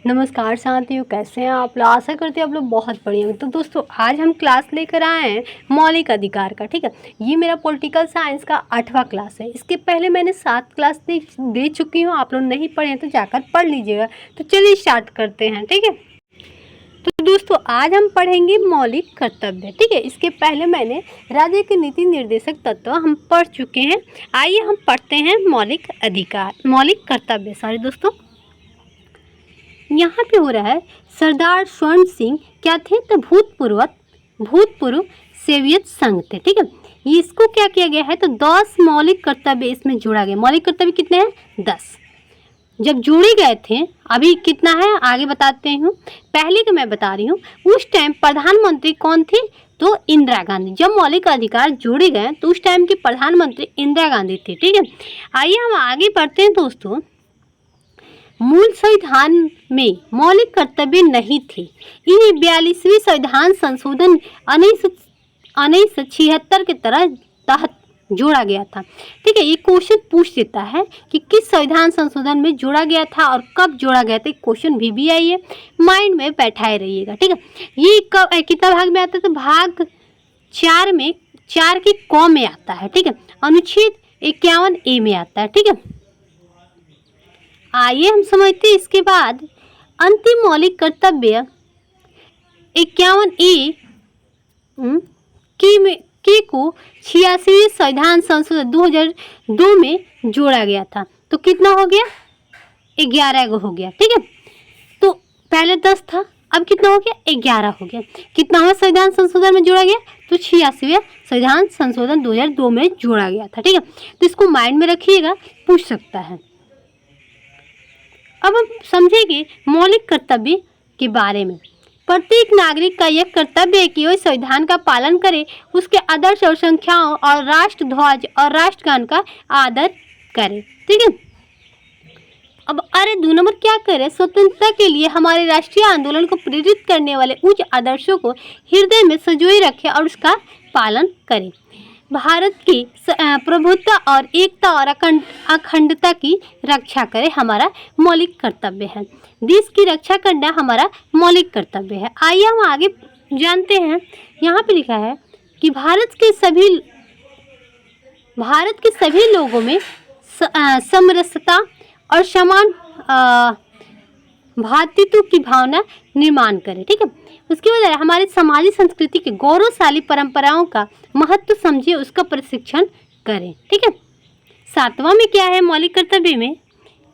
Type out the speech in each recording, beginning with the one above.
नमस्कार साथियों, कैसे हैं आप लोग। आशा करते हैं आप लोग बहुत बढ़िया हैं। तो दोस्तों, आज हम क्लास लेकर आए हैं मौलिक अधिकार का। ठीक है, ये मेरा पॉलिटिकल साइंस का 8वां क्लास है। इसके पहले मैंने 7 क्लास दे चुकी हूँ। आप लोग नहीं पढ़े हैं तो जाकर पढ़ लीजिएगा। तो चलिए स्टार्ट करते हैं। ठीक है, तो दोस्तों आज हम पढ़ेंगे मौलिक कर्तव्य। ठीक है, इसके पहले मैंने राज्य के नीति निर्देशक तत्व हम पढ़ चुके हैं। आइए हम पढ़ते हैं मौलिक अधिकार, मौलिक कर्तव्य। सॉरी दोस्तों, यहाँ पे हो रहा है सरदार स्वर्ण सिंह क्या थे, तो भूतपूर्व सोवियत संघ थे। ठीक है, ये इसको क्या किया गया है, तो 10 मौलिक कर्तव्य इसमें जोड़ा गया। मौलिक कर्तव्य कितने हैं, 10 जब जोड़े गए थे। अभी कितना है आगे बताते हूँ, पहले के मैं बता रही हूँ। उस टाइम प्रधानमंत्री कौन थी, तो इंदिरा गांधी। जब मौलिक अधिकार जोड़े गए तो उस टाइम की प्रधानमंत्री इंदिरा गांधी थी। ठीक है, आइए हम आगे बढ़ते हैं दोस्तों। मूल संविधान में मौलिक कर्तव्य नहीं थे। इन्हें 42वीं संविधान संशोधन 1976 के तहत जोड़ा गया था। ठीक है, ये क्वेश्चन पूछ देता है कि किस संविधान संशोधन में जोड़ा गया था और कब जोड़ा गया था। क्वेश्चन भी आई है, माइंड में बैठाए रहिएगा। ठीक है, ये कितना भाग में आता है, तो भाग 4 में, 4 की क में आता है। ठीक है, अनुच्छेद 51A में आता है। ठीक है, आइए हम समझते हैं। इसके बाद अंतिम मौलिक कर्तव्य 51A के को 86वें संविधान संशोधन 2002 में जोड़ा गया था। तो कितना हो गया, 11 हो गया। ठीक है, तो पहले 10 था, अब कितना हो गया, 11 हो गया। कितना हुआ संविधान संशोधन में जोड़ा गया, तो 86वें संविधान संशोधन 2002 में जोड़ा गया था। ठीक है, तो इसको माइंड में रखिएगा, पूछ सकता है। अब हम समझेंगे मौलिक कर्तव्य के बारे में। प्रत्येक नागरिक का यह कर्तव्य है कि वह संविधान का पालन करे, उसके आदर्श और संख्याओं और राष्ट्र ध्वज और राष्ट्रगान का आदर करे। ठीक है, अब अरे 2 नंबर क्या करे, स्वतंत्रता के लिए हमारे राष्ट्रीय आंदोलन को प्रेरित करने वाले उच्च आदर्शों को हृदय में संजोए रखे और उसका पालन करे। भारत की प्रभुत्व और एकता और अखंडता की रक्षा करे, हमारा मौलिक कर्तव्य है। देश की रक्षा करना हमारा मौलिक कर्तव्य है। आइए हम आगे जानते हैं। यहाँ पे लिखा है कि भारत के सभी लोगों में समरसता और समान भ्रातृत्व की भावना निर्माण करे। ठीक है, उसके बाद हमारे समाजी संस्कृति के गौरवशाली परंपराओं का महत्व समझे, उसका प्रशिक्षण करें। ठीक है, 7वां में क्या है, मौलिक कर्तव्य में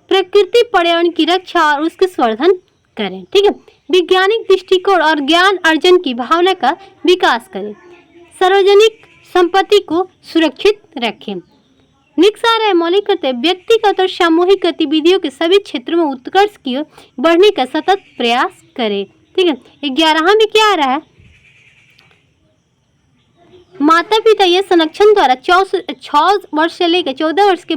प्रकृति पर्यावरण की रक्षा और उसके संवर्धन करें। ठीक है, वैज्ञानिक दृष्टिकोण और ज्ञान अर्जन की भावना का विकास करें। सार्वजनिक संपत्ति को सुरक्षित रखें। नेक्स्ट आ रहा है मौलिक कर्तव्य व्यक्तिगत और सामूहिक गतिविधियों के सभी क्षेत्रों में उत्कर्ष की ओर बढ़ने का सतत प्रयास करें। ठीक है, 11वां में क्या आ रहा है, माता पिता यह संरक्षण द्वारा 6 वर्ष से लेकर 14 वर्ष के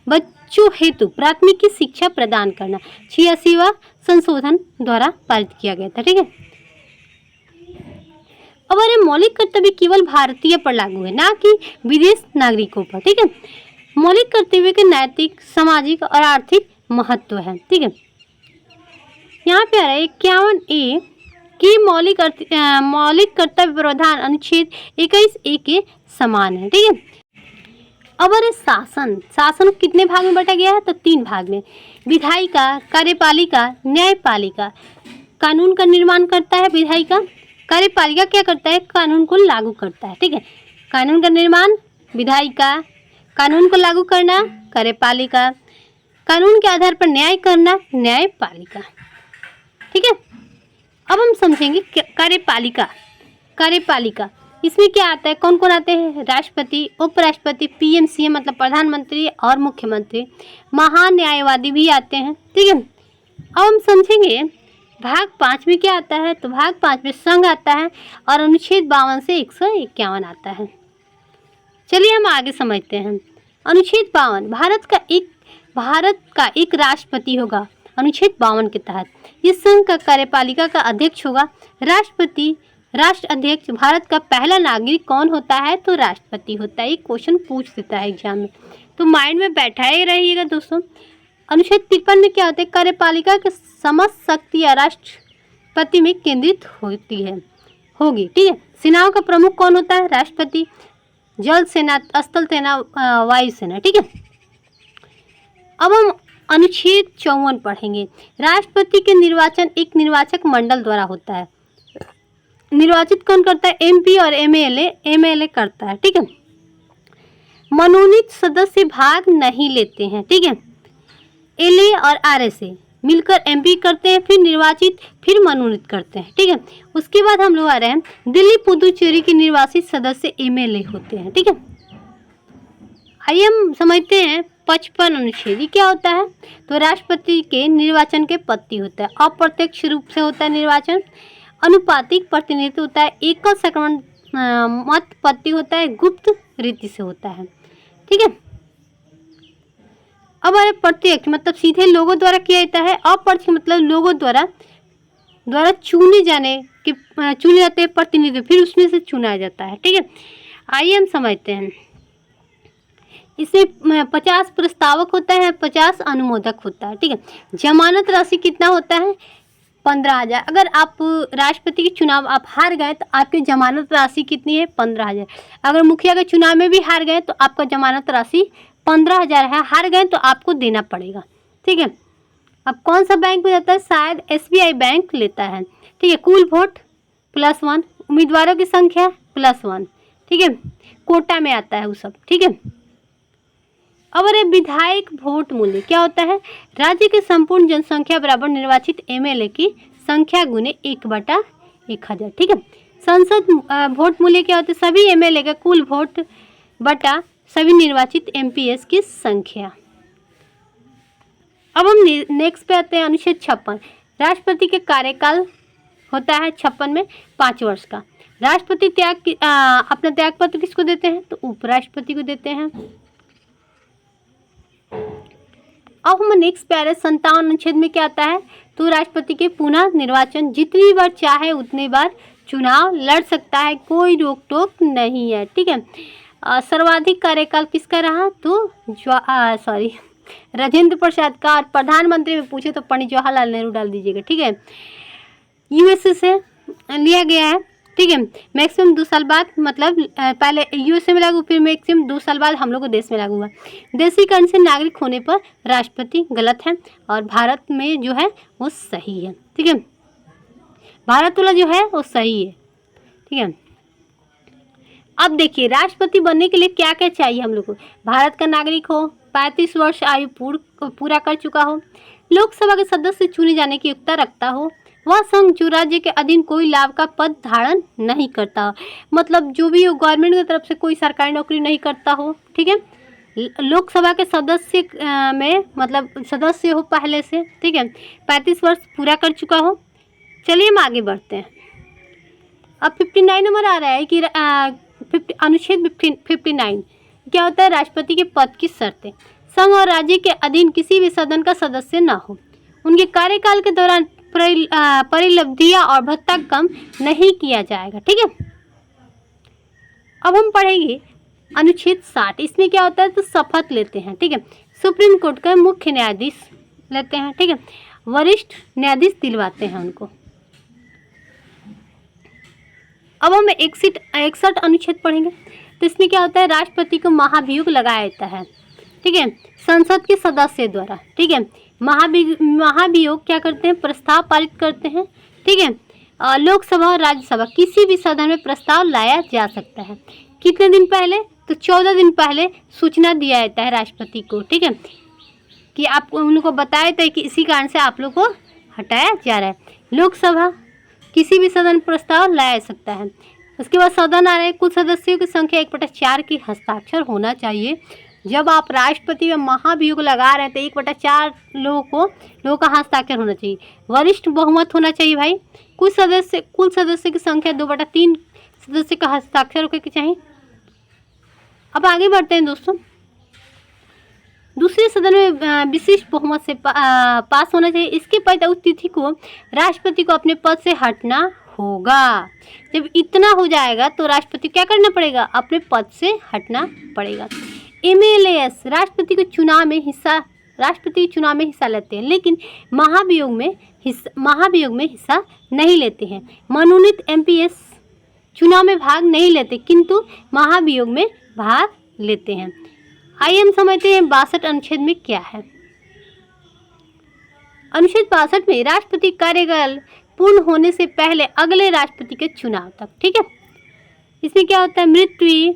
बच्चों हेतु प्राथमिक शिक्षा प्रदान करना 86वां संशोधन द्वारा पारित किया गया था। ठीक है, अब अरे मौलिक कर्तव्य केवल भारतीय पर लागू है, ना कि विदेश नागरिकों पर। ठीक है, मौलिक कर्तव्य के नैतिक, सामाजिक और आर्थिक महत्व है। ठीक है, यहाँ पे आ रहा है 51A की मौलिक कर्तव्य प्रावधान अनुच्छेद 21A के समान है। ठीक है, अब अरे शासन कितने भाग में बांटा गया है, तो 3 भाग में। विधायिका, कार्यपालिका, न्यायपालिका। कानून का निर्माण करता है विधायिका, कार्यपालिका क्या करता है, कानून को लागू करता है। ठीक है, कानून का निर्माण विधायिका, कानून को लागू करना कार्यपालिका, कानून के आधार पर न्याय करना न्यायपालिका। ठीक है, अब हम समझेंगे कार्यपालिका। इसमें क्या आता है, कौन कौन आते हैं, राष्ट्रपति, उपराष्ट्रपति, PM CM मतलब प्रधानमंत्री और मुख्यमंत्री, महान न्यायवादी भी आते हैं। ठीक है, अब हम समझेंगे भाग 5 में क्या आता है, तो भाग 5 में संघ आता है और अनुच्छेद 52 से 151 आता है। चलिए हम आगे समझते हैं। अनुच्छेद 52 भारत का एक राष्ट्रपति होगा। अनुच्छेद 52 के तहत इस संघ का कार्यपालिका का अध्यक्ष होगा राष्ट्रपति। राष्ट्र अध्यक्ष भारत का पहला नागरिक कौन होता है, तो राष्ट्रपति होता है। ये क्वेश्चन पूछ देता है एग्जाम में, तो माइंड में बैठाए रहिएगा दोस्तों। अनुच्छेद 53 में क्या होता है, कार्यपालिका की समस्त शक्तियाँ राष्ट्रपति में केंद्रित होती है होगी, ठीक है। सेनाओं का प्रमुख कौन होता है, राष्ट्रपति। जल सेना, स्थल सेना, वायुसेना, ठीक है। अब हम अनुच्छेद 54 पढ़ेंगे। राष्ट्रपति के निर्वाचन एक निर्वाचक मंडल द्वारा होता है। निर्वाचित कौन करता है, एमपी और एमएलए करता है, ठीक है। मनोनीत सदस्य भाग नहीं लेते हैं, ठीक है। एलए और आरएसए मिलकर एमपी करते हैं, फिर निर्वाचित, फिर मनोनीत करते हैं, ठीक है। उसके बाद हम लोग आ रहे हैं दिल्ली पुदुचेरी के निर्वाचित सदस्य एमएलए होते हैं, ठीक है। आइए हम समझते हैं 55 अनुच्छेद क्या होता है। तो राष्ट्रपति के निर्वाचन के पद्धति होता है, अप्रत्यक्ष रूप से होता है निर्वाचन, अनुपातिक प्रतिनिधित्व होता है, एकल संक्रमण मत पद्धति होता है, गुप्त रीति से होता है, ठीक है। अब अरे प्रत्यक्ष मतलब सीधे लोगों द्वारा किया जाता है, अप्रत्यक्ष मतलब लोगों द्वारा चुने जाते हैं प्रतिनिधि, फिर उसमें से चुना जाता है, ठीक है। आइए हम समझते हैं। इसमें 50 प्रस्तावक होता है, 50 अनुमोदक होता है, ठीक है। जमानत राशि कितना होता है, 15,000। अगर आप राष्ट्रपति के चुनाव आप हार गए तो आपकी जमानत राशि कितनी है, 15,000। अगर मुखिया के चुनाव में भी हार गए तो आपका जमानत राशि 15,000 है, हार गए तो आपको देना पड़ेगा, ठीक है। अब कौन सा बैंक में जाता है, शायद एसबीआई बैंक लेता है, ठीक है। कुल वोट +1, उम्मीदवारों की संख्या +1, ठीक है। कोटा में आता है वो सब, ठीक है। अब अरे विधायक वोट मूल्य क्या होता है, राज्य की संपूर्ण जनसंख्या बराबर निर्वाचित एमएलए की संख्या गुने 1/1000, ठीक है। संसद वोट मूल्य क्या होता है, सभी एमएलए का कुल वोट बटा सभी निर्वाचित एमपीएस की संख्या। अब हम नेक्स्ट पे आते हैं अनुच्छेद 56। राष्ट्रपति के कार्यकाल होता है 56 में 5 वर्ष का। राष्ट्रपति अपना त्याग पत्र किसको देते हैं, तो उपराष्ट्रपति को देते हैं। अब हम नेक्स्ट पे आ रहे हैं 57 अनुच्छेद में क्या आता है, तो राष्ट्रपति के पुनः निर्वाचन जितनी बार चाहे उतनी बार चुनाव लड़ सकता है, कोई रोक टोक नहीं है, ठीक है। सर्वाधिक कार्यकाल किसका रहा, तो राजेंद्र प्रसाद का। और प्रधानमंत्री में पूछे तो पंडित जवाहरलाल नेहरू डाल दीजिएगा, ठीक है। यूएसए से लिया गया है, ठीक है। मैक्सिमम 2 साल बाद, मतलब पहले यूएसए में लागू, फिर मैक्सिमम 2 साल बाद हम लोग को देश में लागू हुआ। देशीकरण से नागरिक होने पर राष्ट्रपति गलत है, और भारत में जो है वो सही है, ठीक है। भारत वाला जो है वो सही है, ठीक है। अब देखिए राष्ट्रपति बनने के लिए क्या क्या चाहिए हम लोग को, भारत का नागरिक हो, 35 वर्ष आयु पूरा कर चुका हो, लोकसभा के सदस्य चुने जाने की योग्यता रखता हो, वह संघ जो राज्य के अधीन कोई लाभ का पद धारण नहीं करता, मतलब जो भी गवर्नमेंट की तरफ से कोई सरकारी नौकरी नहीं करता हो, ठीक है। लोकसभा के सदस्य में मतलब सदस्य हो पहले से, ठीक है। 35 वर्ष पूरा कर चुका हो। चलिए हम आगे बढ़ते हैं। अब 59 नंबर आ रहा है कि अनुच्छेद 59 क्या होता है, राष्ट्रपति के पद की शर्तें। संघ और राज्य के अधीन किसी भी सदन का सदस्य न हो, उनके कार्यकाल के दौरान परिलब्धियां और भत्ता कम नहीं किया जाएगा, ठीक है। अब हम पढ़ेंगे अनुच्छेद 60। इसमें क्या होता है, तो शपथ लेते हैं, ठीक है। सुप्रीम कोर्ट का मुख्य न्यायाधीश लेते हैं, ठीक है। वरिष्ठ न्यायाधीश दिलवाते हैं उनको। अब हम 61 अनुच्छेद पढ़ेंगे। तो इसमें क्या होता है, राष्ट्रपति को महाभियोग लगाया जाता है, ठीक है, संसद के सदस्य द्वारा, ठीक है। महाभियोग क्या करते हैं, प्रस्ताव पारित करते हैं, ठीक है। लोकसभा और राज्यसभा किसी भी सदन में प्रस्ताव लाया जा सकता है। कितने दिन पहले, तो 14 दिन पहले सूचना दिया जाता है राष्ट्रपति को, ठीक है, कि आप उनको बताया था कि इसी कारण से आप लोग को हटाया जा रहा है। लोकसभा किसी भी सदन में प्रस्ताव लाया जा सकता है। उसके बाद सदन आ रहे हैं, कुल सदस्यों की संख्या 1/4 की हस्ताक्षर होना चाहिए। जब आप राष्ट्रपति में महाभियोग लगा रहे हैं तो 1/4 लोगों का हस्ताक्षर होना चाहिए। वरिष्ठ बहुमत होना चाहिए भाई। कुल सदस्य की संख्या 2/3 सदस्य का हस्ताक्षर होकर के चाहिए। अब आगे बढ़ते हैं दोस्तों। दूसरे सदन में विशिष्ट बहुमत से पास होना चाहिए। इसके पहले उस तिथि को राष्ट्रपति को अपने पद से हटना होगा। जब इतना हो जाएगा तो राष्ट्रपति क्या करना पड़ेगा, अपने पद से हटना पड़ेगा। एमएलएस राष्ट्रपति को चुनाव में हिस्सा राष्ट्रपति चुनाव में हिस्सा लेते हैं, लेकिन महाभियोग में हिस्सा नहीं लेते हैं। मनोनीत एमपीएस चुनाव में भाग नहीं लेते, किंतु महाभियोग में भाग लेते हैं। आइए हम समझते हैं 62 अनुच्छेद में क्या है। अनुच्छेद 62 में राष्ट्रपति कार्यकाल पूर्ण होने से पहले अगले राष्ट्रपति के चुनाव तक, ठीक है। इसमें क्या होता है, मृत्यु,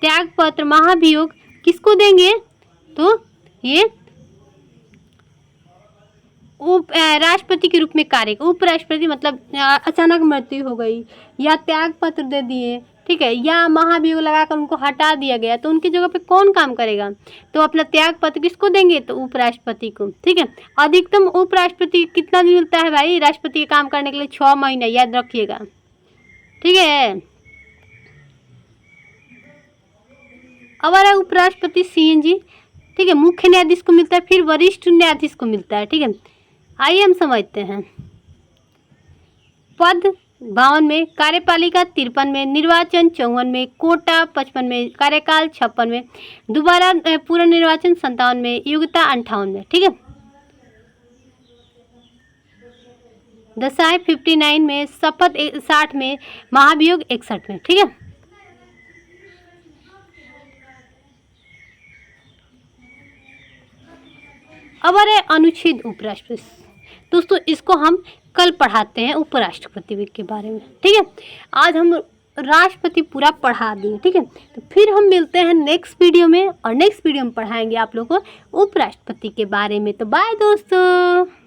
त्यागपत्र, महाभियोग किसको देंगे, तो ये राष्ट्रपति के रूप में कार्य, उपराष्ट्रपति मतलब अचानक मृत्यु हो गई या त्याग पत्र दे दिए, ठीक है, या महाभियोग लगाकर उनको हटा दिया गया, तो उनकी जगह पे कौन काम करेगा, तो अपना त्याग पत्र किसको देंगे, तो उपराष्ट्रपति को, ठीक है। अधिकतम उपराष्ट्रपति कितना दिन मिलता है भाई राष्ट्रपति के काम करने के लिए, 6 महीने, याद रखिएगा, ठीक है। अब आ रहा है उपराष्ट्रपति सीएनजी, ठीक है, मुख्य न्यायाधीश को मिलता है, फिर वरिष्ठ न्यायाधीश को मिलता है, ठीक है। आइए हम समझते हैं। पद 52 में, कार्यपालिका 53 में, निर्वाचन 54 में, कोटा 55 में, कार्यकाल 56 में, दोबारा पूर्ण निर्वाचन 57 में, योग्यता 58 में, ठीक है। दशाएं 59 में, शपथ 60 में, महाभियोग 61 में, ठीक है। अब आ रहे अनुच्छेद उपराष्ट्रपति, दोस्तों इसको हम कल पढ़ाते हैं उपराष्ट्रपति के बारे में, ठीक है। आज हम राष्ट्रपति पूरा पढ़ा दिए, ठीक है। तो फिर हम मिलते हैं नेक्स्ट वीडियो में, और नेक्स्ट वीडियो में पढ़ाएंगे आप लोगों को उपराष्ट्रपति के बारे में। तो बाय दोस्तों।